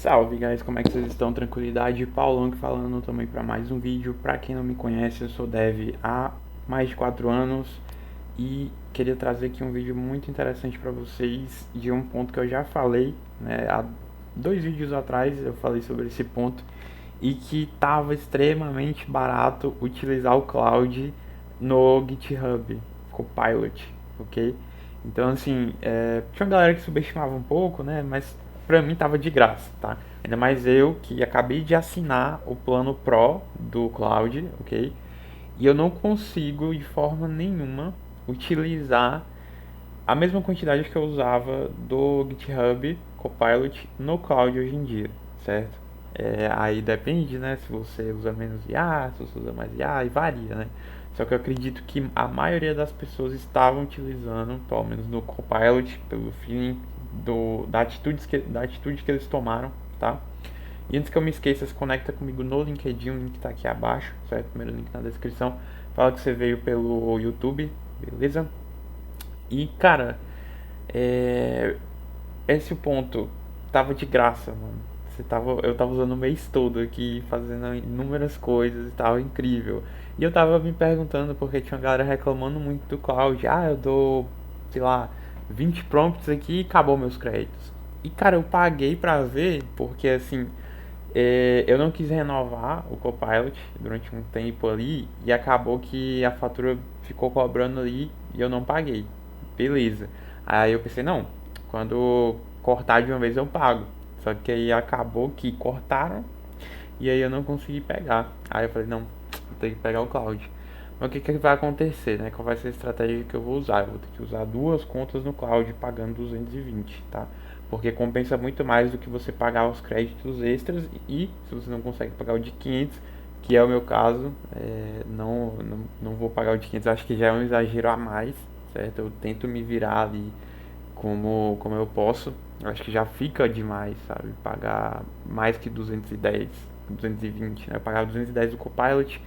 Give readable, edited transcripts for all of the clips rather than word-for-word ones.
Salve, guys, como é que vocês estão? Tranquilidade? Paulão que falando também para mais um vídeo. Para quem não me conhece, eu sou dev há mais de 4 anos e queria trazer aqui um vídeo muito interessante para vocês de um ponto que eu já falei, né? Há 2 vídeos atrás eu falei sobre esse ponto e que estava extremamente barato utilizar o Cloud no GitHub Copilot, ok? Então, assim, tinha uma galera que subestimava um pouco, né? Mas pra mim tava de graça, tá? Ainda mais eu que acabei de assinar o plano Pro do Cloud, ok? E eu não consigo de forma nenhuma utilizar a mesma quantidade que eu usava do GitHub Copilot no Cloud hoje em dia, certo? Aí depende, né? Se você usa menos IA, se você usa mais IA, e varia, né? Só que eu acredito que a maioria das pessoas estavam utilizando, pelo menos no Copilot, pelo feeling da atitude que eles tomaram, tá? E antes que eu me esqueça, se conecta comigo no LinkedIn, o link tá aqui abaixo, certo? Primeiro link na descrição. Fala que você veio pelo YouTube, beleza? E cara, é, esse ponto tava de graça, mano. Eu tava usando o mês todo aqui, fazendo inúmeras coisas, tava incrível. E eu tava me perguntando porque tinha uma galera reclamando muito do cloud. Ah, eu dou, sei lá, 20 prompts aqui e acabou meus créditos. E cara, eu paguei pra ver, porque assim, eu não quis renovar o Copilot durante um tempo ali e acabou que a fatura ficou cobrando ali e eu não paguei. Beleza. Aí eu pensei, não, quando cortar de uma vez eu pago. Só que aí acabou que cortaram e aí eu não consegui pegar. Aí eu falei, não, vou ter que pegar o cloud. Mas o que, que vai acontecer, né? Qual vai ser a estratégia que eu vou usar? Eu vou ter que usar duas contas no cloud pagando 220, tá? Porque compensa muito mais do que você pagar os créditos extras e se você não consegue pagar o de 500, que é o meu caso, não vou pagar o de 500, acho que já é um exagero a mais, certo? Eu tento me virar ali como eu posso. Acho que já fica demais, sabe? Pagar mais que 210, 220, né? Eu pagava 210 do Copilot.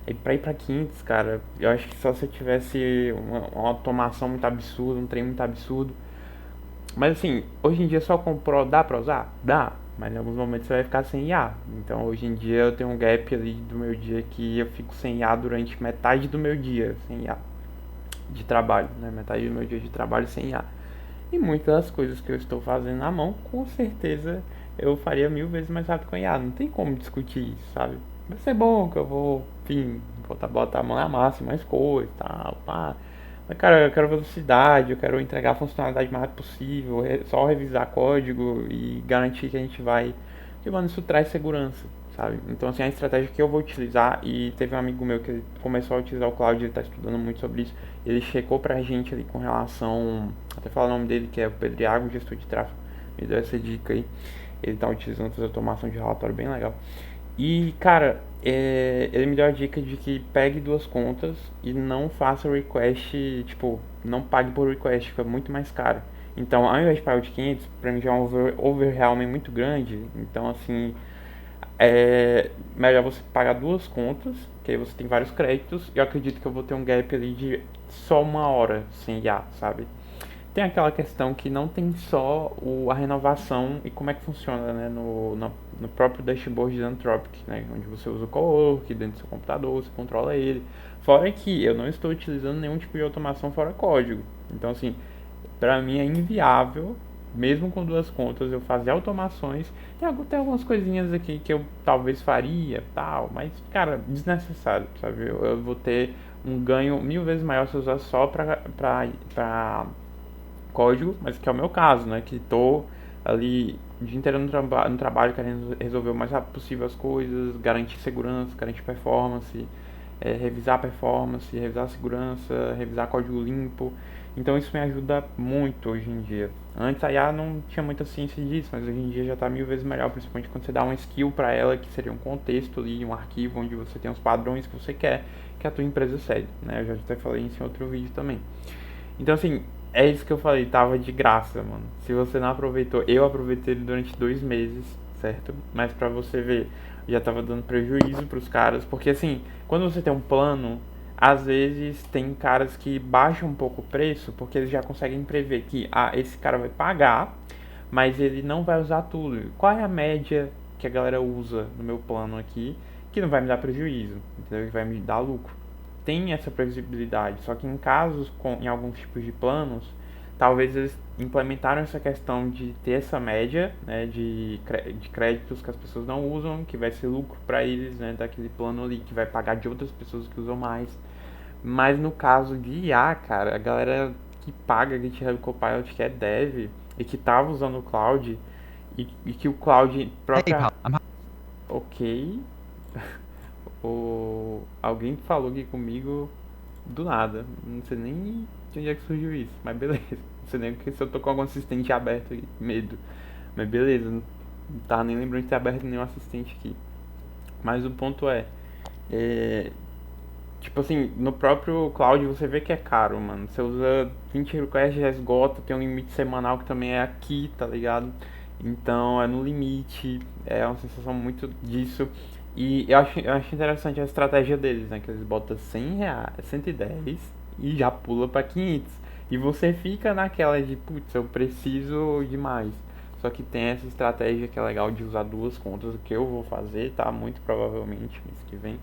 E pra ir pra 500, cara, eu acho que só se eu tivesse uma automação muito absurda, um trem muito absurdo. Mas assim, hoje em dia só com Pro dá pra usar? Dá. Mas em alguns momentos você vai ficar sem IA. Então hoje em dia eu tenho um gap ali do meu dia que eu fico sem IA durante metade do meu dia, sem IA de trabalho, né? Metade do meu dia de trabalho sem IA. E muitas das coisas que eu estou fazendo na mão, com certeza eu faria 1000 vezes mais rápido com a IA. Não tem como discutir isso, sabe? Vai ser bom que eu vou, enfim, botar a mão na massa, mais coisa e tal, pá. Mas, cara, eu quero velocidade, eu quero entregar a funcionalidade mais rápido possível, só revisar código e garantir que a gente vai. Que, mano, isso traz segurança, sabe? Então, assim, a estratégia que eu vou utilizar, e teve um amigo meu que começou a utilizar o cloud, ele tá estudando muito sobre isso, ele checou pra gente ali com relação, até falar o nome dele, que é o Pedro Iago, gestor de tráfego, me deu essa dica aí. Ele tá utilizando fazer automação de relatório bem legal. E, cara, ele me deu a dica de que pegue duas contas e não faça request, tipo, não pague por request, fica muito mais caro. Então, ao invés de pagar o de 500, pra mim já é um overwhelming muito grande. Então, assim, é melhor você pagar duas contas, que aí você tem vários créditos. E eu acredito que eu vou ter um gap ali de só 1 hora sem IA, sabe? Tem aquela questão que não tem só a renovação e como é que funciona, né, no próprio dashboard da Anthropic, né, onde você usa o Cowork dentro do seu computador, você controla ele. Fora que eu não estou utilizando nenhum tipo de automação fora código. Então, assim, para mim é inviável, mesmo com duas contas, eu fazer automações. Tem algumas coisinhas aqui que eu talvez faria, tal, mas, cara, desnecessário, sabe? Eu vou ter um ganho 1000 vezes maior se eu usar só pra código, mas que é o meu caso, né? Que tô ali o dia inteiro no trabalho querendo resolver o mais rápido possível as coisas, garantir segurança, garantir performance, revisar performance, revisar a segurança, revisar código limpo. Então isso me ajuda muito hoje em dia. Antes a IA não tinha muita ciência disso, mas hoje em dia já está 1000 vezes melhor, principalmente quando você dá uma skill para ela, que seria um contexto ali, um arquivo onde você tem os padrões que você quer que a tua empresa segue, né? Eu já até falei isso em outro vídeo também. Então, assim, é isso que eu falei, tava de graça, mano. Se você não aproveitou, eu aproveitei ele durante 2 meses, certo? Mas pra você ver, já tava dando prejuízo pros caras, porque assim, quando você tem um plano, às vezes tem caras que baixam um pouco o preço, porque eles já conseguem prever que, esse cara vai pagar, mas ele não vai usar tudo. Qual é a média que a galera usa no meu plano aqui, que não vai me dar prejuízo, entendeu? Que vai me dar lucro. Tem essa previsibilidade, só que em casos, em alguns tipos de planos, talvez eles implementaram essa questão de ter essa média, né, de créditos que as pessoas não usam, que vai ser lucro para eles, né, daquele plano ali, que vai pagar de outras pessoas que usam mais. Mas no caso de IA, cara, a galera que paga GitHub Copilot, que é dev, e que tava usando o Cloud, e que o Cloud Hey, própria... pal. Ok, alguém falou aqui comigo do nada. Não sei nem de onde é que surgiu isso, mas beleza. Não sei nem se eu tô com algum assistente aberto aqui, medo. Mas beleza, não tava nem lembrando de ter aberto nenhum assistente aqui. Mas o ponto é, tipo assim, no próprio cloud você vê que é caro, mano. Você usa 20 requests, já esgota, tem um limite semanal que também é aqui, tá ligado? Então é no limite, é uma sensação muito disso. E eu acho interessante a estratégia deles, né? Que eles botam 100 reais, 110 e já pula pra 500. E você fica naquela de, putz, eu preciso de mais. Só que tem essa estratégia que é legal de usar duas contas, o que eu vou fazer, tá? Muito provavelmente mês que vem.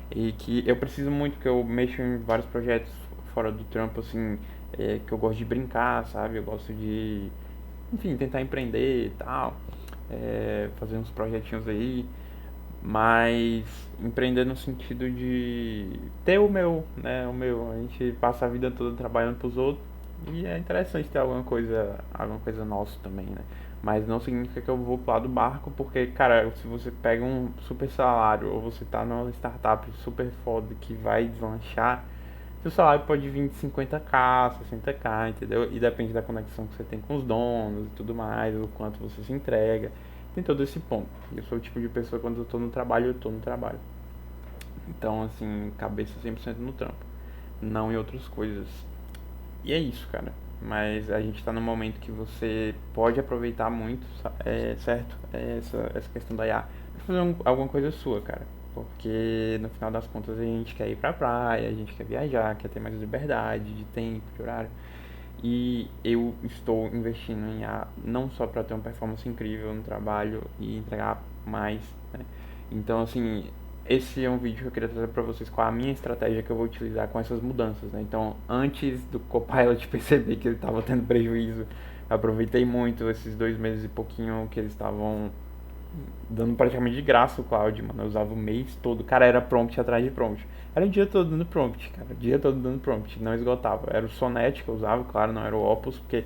E que eu preciso muito, que eu mexo em vários projetos fora do trampo, assim, que eu gosto de brincar, sabe? Eu gosto de, enfim, tentar empreender e tal, fazer uns projetinhos aí, mas empreender no sentido de ter o meu, né? O meu. A gente passa a vida toda trabalhando pros outros e é interessante ter alguma coisa nossa também, né? Mas não significa que eu vou pro lado do barco, porque, cara, se você pega um super salário ou você tá numa startup super foda que vai deslanchar, seu salário pode vir de 50k, 60k, entendeu? E depende da conexão que você tem com os donos e tudo mais, o quanto você se entrega. Tem todo esse ponto. Eu sou o tipo de pessoa que quando eu tô no trabalho, eu tô no trabalho. Então, assim, cabeça 100% no trampo, não em outras coisas. E é isso, cara. Mas a gente tá num momento que você pode aproveitar muito, certo? Essa questão da IA pra fazer alguma coisa sua, cara. Porque no final das contas a gente quer ir pra praia, a gente quer viajar, quer ter mais liberdade de tempo, de horário. E eu estou investindo em IA não só para ter uma performance incrível no trabalho e entregar mais, né? Então, assim, esse é um vídeo que eu queria trazer para vocês qual a minha estratégia que eu vou utilizar com essas mudanças, né? Então, antes do Copilot perceber que ele estava tendo prejuízo, eu aproveitei muito esses 2 meses e pouquinho que eles estavam dando praticamente de graça o Cloud, mano. Eu usava o mês todo. Cara, era prompt atrás de prompt. Era o dia todo dando prompt, cara. O dia todo dando prompt. Não esgotava. Era o Sonnet que eu usava, claro, não era o Opus, porque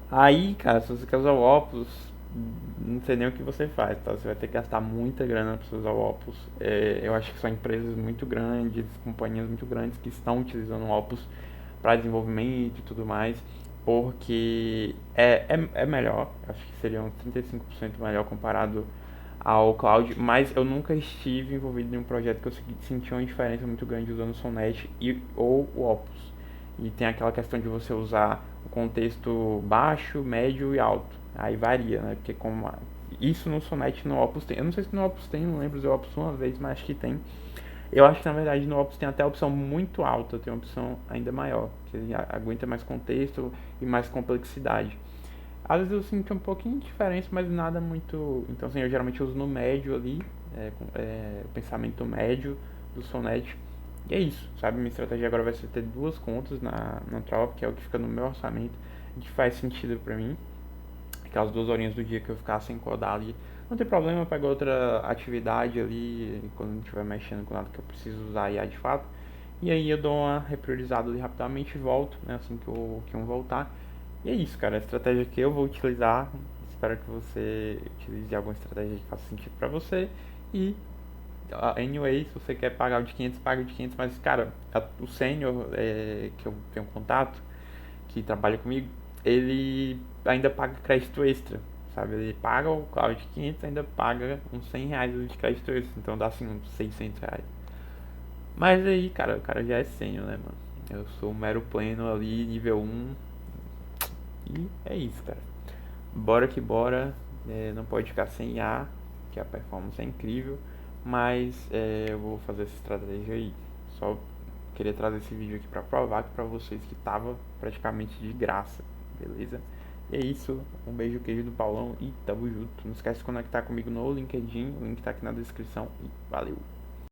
aí, cara, se você quer usar o Opus, não sei nem o que você faz, tá? Você vai ter que gastar muita grana pra você usar o Opus. Eu acho que são empresas muito grandes, companhias muito grandes que estão utilizando o Opus para desenvolvimento e tudo mais, porque é melhor, acho que seria uns 35% melhor comparado ao cloud, mas eu nunca estive envolvido em um projeto que eu senti uma diferença muito grande usando o Sonnet ou o Opus. E tem aquela questão de você usar o contexto baixo, médio e alto. Aí varia, né? Porque como isso no Sonnet e no Opus tem. Eu não sei se no Opus tem, não lembro se o Opus uma vez, mas acho que tem. Eu acho que na verdade no Opus tem até a opção muito alta, tem uma opção ainda maior, que ele aguenta mais contexto e mais complexidade. Às vezes eu sinto um pouquinho de diferença, mas nada muito. Então, assim, eu geralmente uso no médio ali, o pensamento médio do Sonnet. E é isso, sabe? Minha estratégia agora vai ser ter duas contas na Trop, que é o que fica no meu orçamento, que faz sentido pra mim. Aquelas 2 horinhas do dia que eu ficar sem codar ali, não tem problema, eu pego outra atividade ali, quando não estiver mexendo com nada que eu preciso usar IA de fato. E aí eu dou uma repriorizada ali rapidamente e volto, né, assim que um voltar. E é isso, cara, a estratégia que eu vou utilizar. Espero que você utilize alguma estratégia que faça sentido pra você. E, anyway, se você quer pagar o de 500, paga o de 500. Mas, cara, o sênior que eu tenho contato, que trabalha comigo, ele ainda paga crédito extra, sabe? Ele paga o cloud de 500, ainda paga uns 100 reais de crédito extra. Então dá assim uns 600 reais. Mas aí, cara, o cara já é sênior, né, mano? Eu sou um mero pleno ali, nível 1. E é isso, cara. Bora que bora. Não pode ficar sem IA, que a performance é incrível. Mas eu vou fazer essa estratégia aí. Só queria trazer esse vídeo aqui pra provar que pra vocês que tava praticamente de graça, beleza? E é isso, um beijo queijo do Paulão e tamo junto. Não esquece de conectar comigo no LinkedIn, o link tá aqui na descrição e valeu!